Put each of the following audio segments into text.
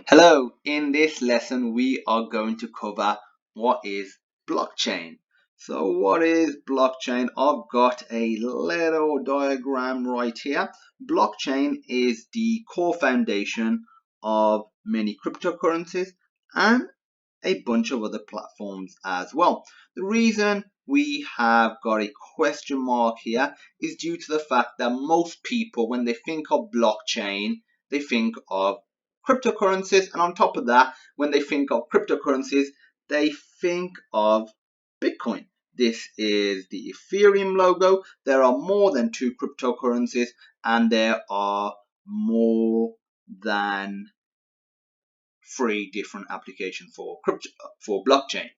Hello, in this lesson we are going to cover what is blockchain. So what is blockchain? I've got a little diagram right here. Blockchain is the core foundation of many cryptocurrencies and a bunch of other platforms as well. The reason we have got a question mark here is due to the fact that most people, when they think of blockchain, they think of cryptocurrencies, and on top of that, when they think of cryptocurrencies, they think of Bitcoin. This is the Ethereum logo. There are more than two cryptocurrencies, and there are more than three different applications for blockchain.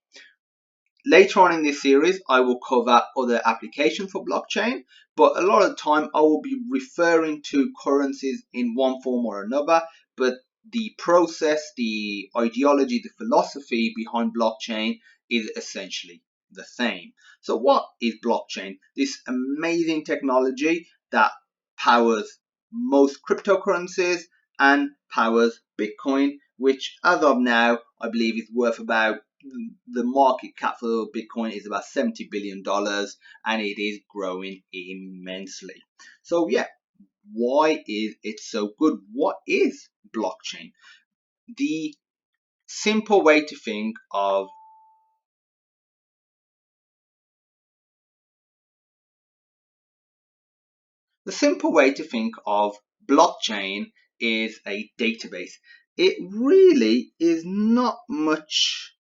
Later on in this series, I will cover other applications for blockchain, but a lot of the time I will be referring to currencies in one form or another, but the process, the ideology, the philosophy behind blockchain is essentially the same. So what is blockchain? This amazing technology that powers most cryptocurrencies and powers Bitcoin, which as of now, I believe is worth about, the market cap for Bitcoin is about $70 billion and it is growing immensely. So yeah, why is it so good? What is blockchain? The simple way to think of The simple way to think of blockchain is a database. It really is not much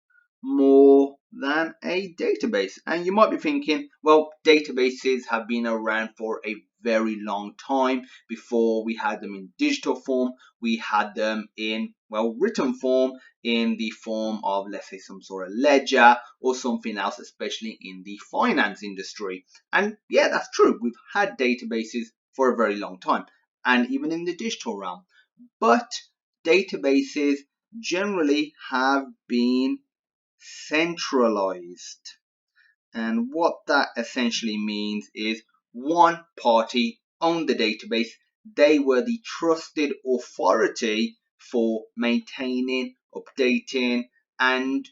more than a database. And you might be thinking, well, databases have been around for a very long time. Before we had them in digital form, we had them in, well, written form, in the form of, let's say, some sort of ledger or something else, especially in the finance industry. And yeah, that's true. We've had databases for a very long time, and even in the digital realm. But databases generally have been centralized. And what that essentially means is one party owned the database. They were the trusted authority for maintaining, updating, and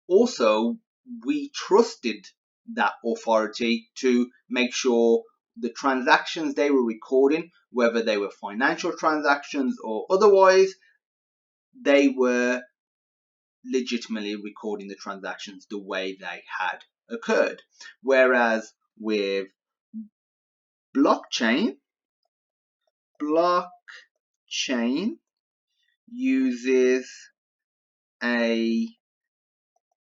also we trusted that authority to make sure the transactions they were recording, whether they were financial transactions or otherwise, they were legitimately recording the transactions the way they had occurred. Whereas with blockchain, blockchain uses a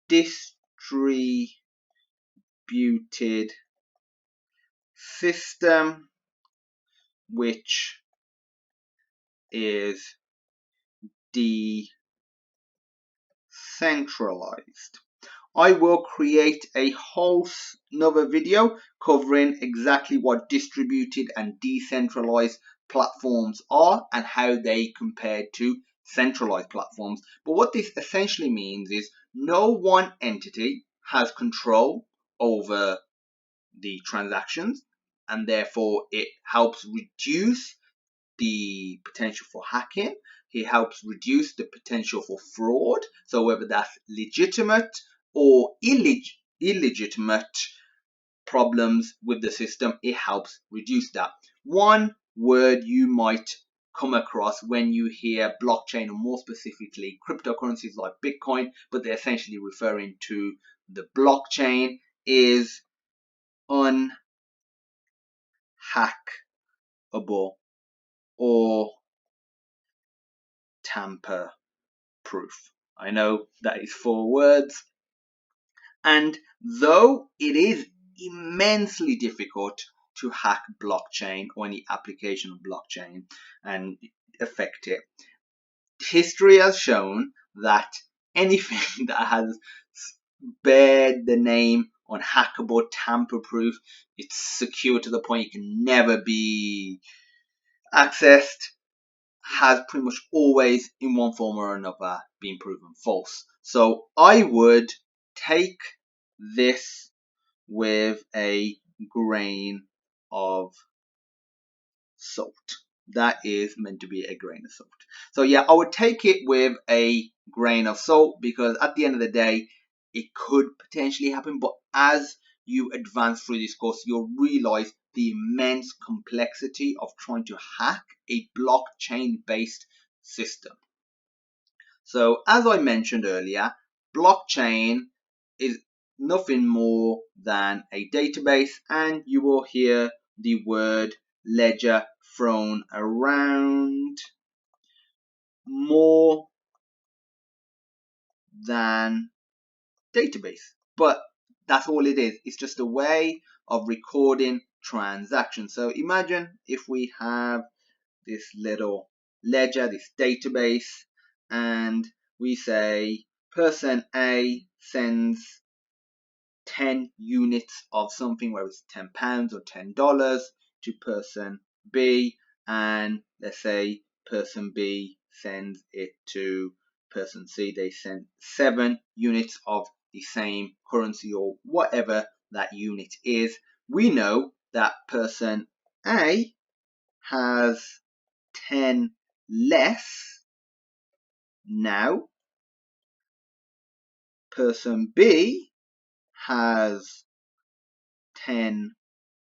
distributed system which is decentralized. I will create a whole another video covering exactly what distributed and decentralized platforms are and how they compare to centralized platforms. But what this essentially means is no one entity has control over the transactions, and therefore it helps reduce the potential for hacking. It helps reduce the potential for fraud. So whether that's legitimate or illegitimate problems with the system, it helps reduce that. One word you might come across when you hear blockchain, or more specifically cryptocurrencies like Bitcoin, but they're essentially referring to the blockchain, is unhackable or tamper proof. I know that is 4 words, and though it is immensely difficult to hack blockchain or any application of blockchain and affect it, history has shown that anything that has bared the name unhackable, tamper proof, it's secure to the point it can never be accessed, has pretty much always, in one form or another, been proven false. So I would take this with a grain of salt. that is meant to be a grain of salt. So yeah, I would take it with a grain of salt, because at the end of the day, it could potentially happen. But as you advance through this course, you'll realize the immense complexity of trying to hack a blockchain based system. So as I mentioned earlier, blockchain is nothing more than a database, and you will hear the word ledger thrown around more than database. But that's all it is. It's just a way of recording transactions. So imagine if we have this little ledger, this database, and we say person A sends 10 units of something, whether it's £10 or $10, to person B, and let's say person B sends it to person C. They send 7 units of the same currency or whatever that unit is. We know that person A has 10 less now. Person B has 10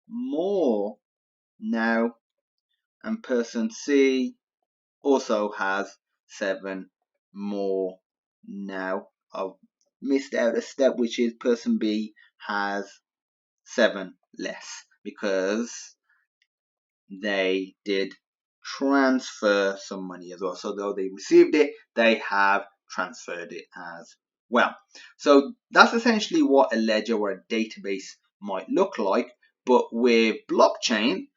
more now, and person C also has 7 more now. I've missed out a step, which is person B has 7 less, because they did transfer some money as well. So though they received it, they have transferred it as well. So that's essentially what a ledger or a database might look like. But with blockchain,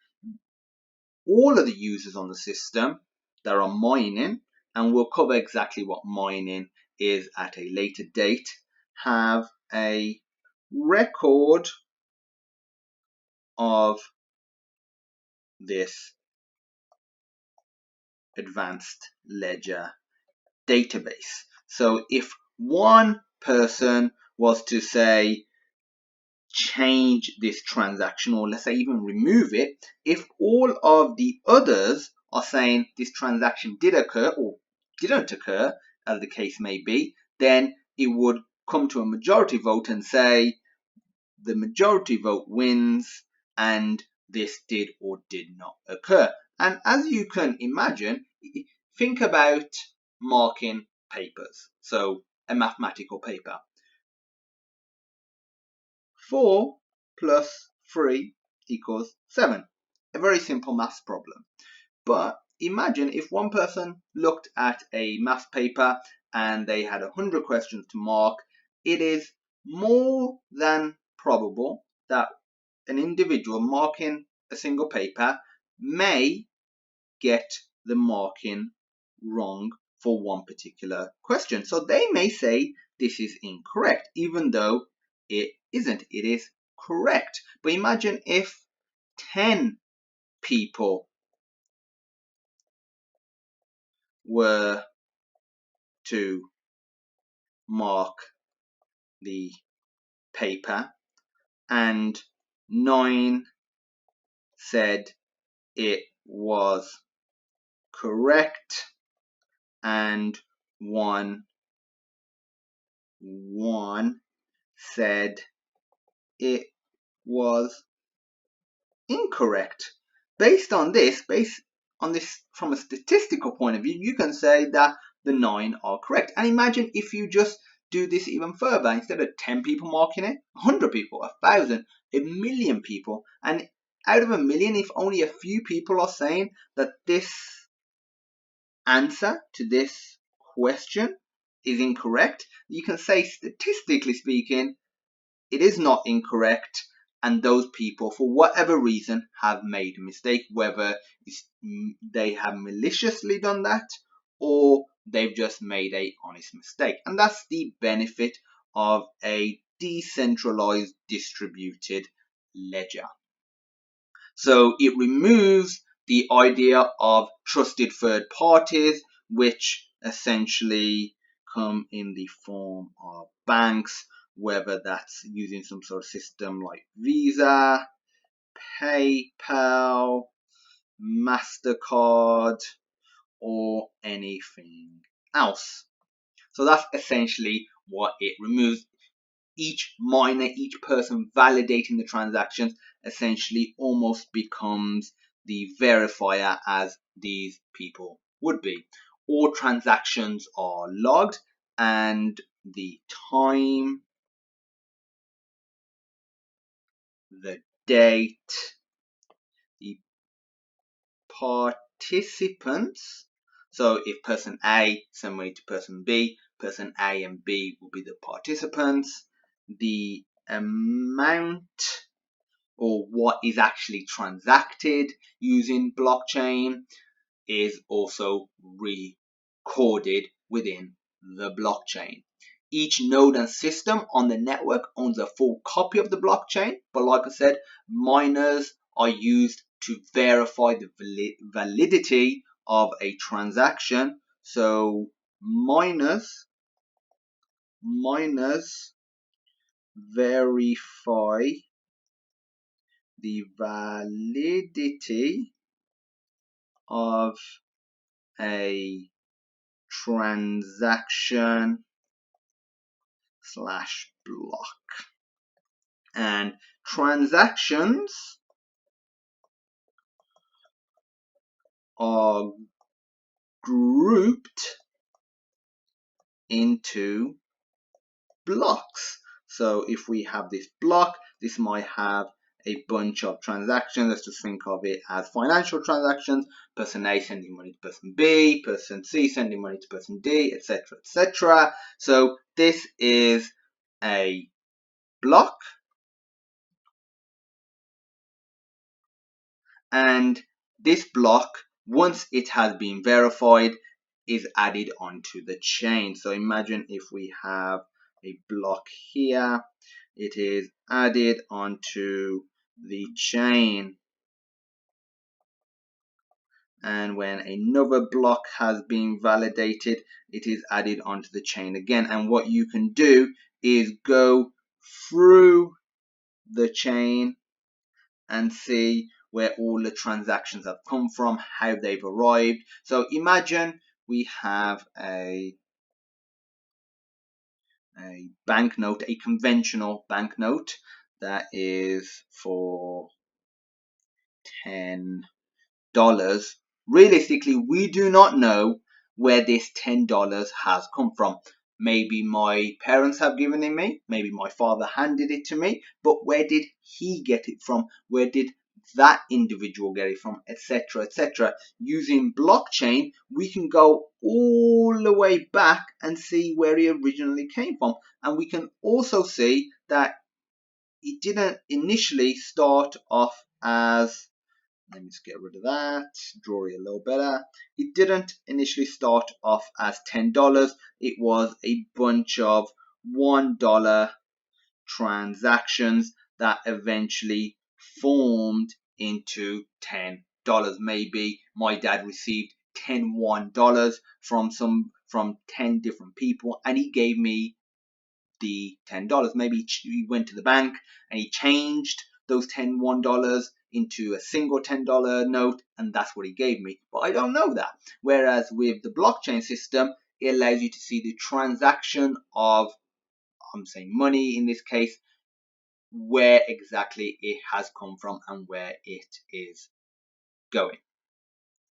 all of the users on the system that are mining, and we'll cover exactly what mining is at a later date, have a record of this advanced ledger database. So if one person was to say change this transaction, or let's say even remove it, if all of the others are saying this transaction did occur or didn't occur, as the case may be, then it would come to a majority vote and say the majority vote wins and this did or did not occur. And as you can imagine, think about marking papers. So a mathematical paper. 4 plus 3 equals 7. A very simple maths problem. But imagine if one person looked at a maths paper and they had 100 questions to mark. It is more than probable that an individual marking a single paper may get the marking wrong for one particular question. So they may say this is incorrect, even though it isn't. It is correct. But imagine if 10 people were to mark the paper and 9 said it was correct and one said it was incorrect. Based on this from a statistical point of view, you can say that the 9 are correct. And imagine if you just do this even further. Instead of 10 people marking it, 100 people, 1,000, 1,000,000 people. And out of 1,000,000, if only a few people are saying that this answer to this question is incorrect, you can say, statistically speaking, it is not incorrect, and those people, for whatever reason, have made a mistake, whether they have maliciously done that or they've just made a honest mistake. And that's the benefit of a decentralized distributed ledger. So it removes the idea of trusted third parties, which essentially come in the form of banks, whether that's using some sort of system like Visa, PayPal, MasterCard, or anything else. So that's essentially what it removes. Each miner, each person validating the transactions essentially almost becomes the verifier as these people would be. All transactions are logged and the time, the date, the participants. So if person A send money to person B, person A and B will be the participants. The amount, or what is actually transacted using blockchain, is also recorded within the blockchain. Each node and system on the network owns a full copy of the blockchain, but like I said, miners are used to verify the validity of a transaction. So miners verify the validity of a transaction slash block. And transactions are grouped into blocks. So if we have this block, this might have a bunch of transactions. Let's just think of it as financial transactions. Person A sending money to person B, person C sending money to person D, etc., etc. So this is a block, and this block, once it has been verified, is added onto the chain. So imagine if we have a block here, it is added onto the chain, and when another block has been validated, it is added onto the chain again. And what you can do is go through the chain and see where all the transactions have come from, how they've arrived. So imagine we have a banknote, a conventional banknote that is for $10. Realistically, we do not know where this $10 has come from. Maybe my parents have given it me, maybe my father handed it to me, but where did he get it from? Where did that individual get it from, etc., etc. Using blockchain, we can go all the way back and see where he originally came from. And we can also see that it didn't initially start off as, let me just get rid of that, draw it a little better. It didn't initially start off as $10. It was a bunch of $1 transactions that eventually formed into $10. Maybe my dad received 10 $1 from 10 different people, and he gave me the $10. Maybe he went to the bank and he changed those 10 $1 into a single $10 note, and that's what he gave me. But I don't know that. Whereas with the blockchain system, it allows you to see the transaction of, I'm saying money in this case, where exactly it has come from and where it is going.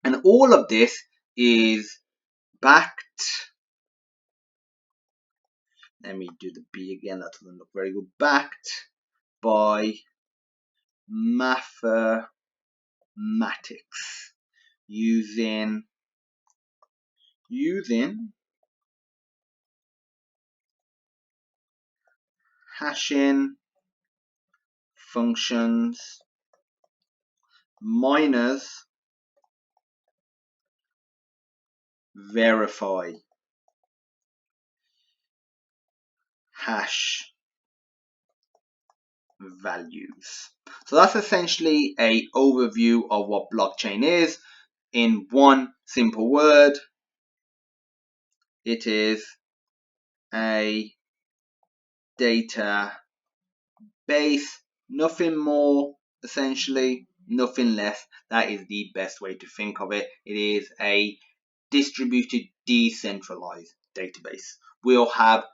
And all of this is backed, let me do the B again, that doesn't look very good, backed by mathematics using hashing functions minus verify hash values. So that's essentially a overview of what blockchain is. In one simple word, it is a database, nothing more essentially. nothing less. That is the best way to think of it. It is a distributed, decentralized database. We'll have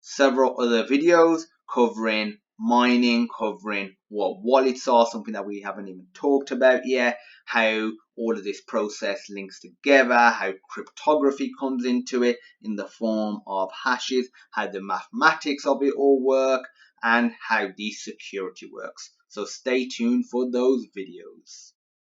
several other videos covering mining, covering what wallets are, something that we haven't even talked about yet, how all of this process links together, how cryptography comes into it in the form of hashes, how the mathematics of it all work, and how the security works. So stay tuned for those videos.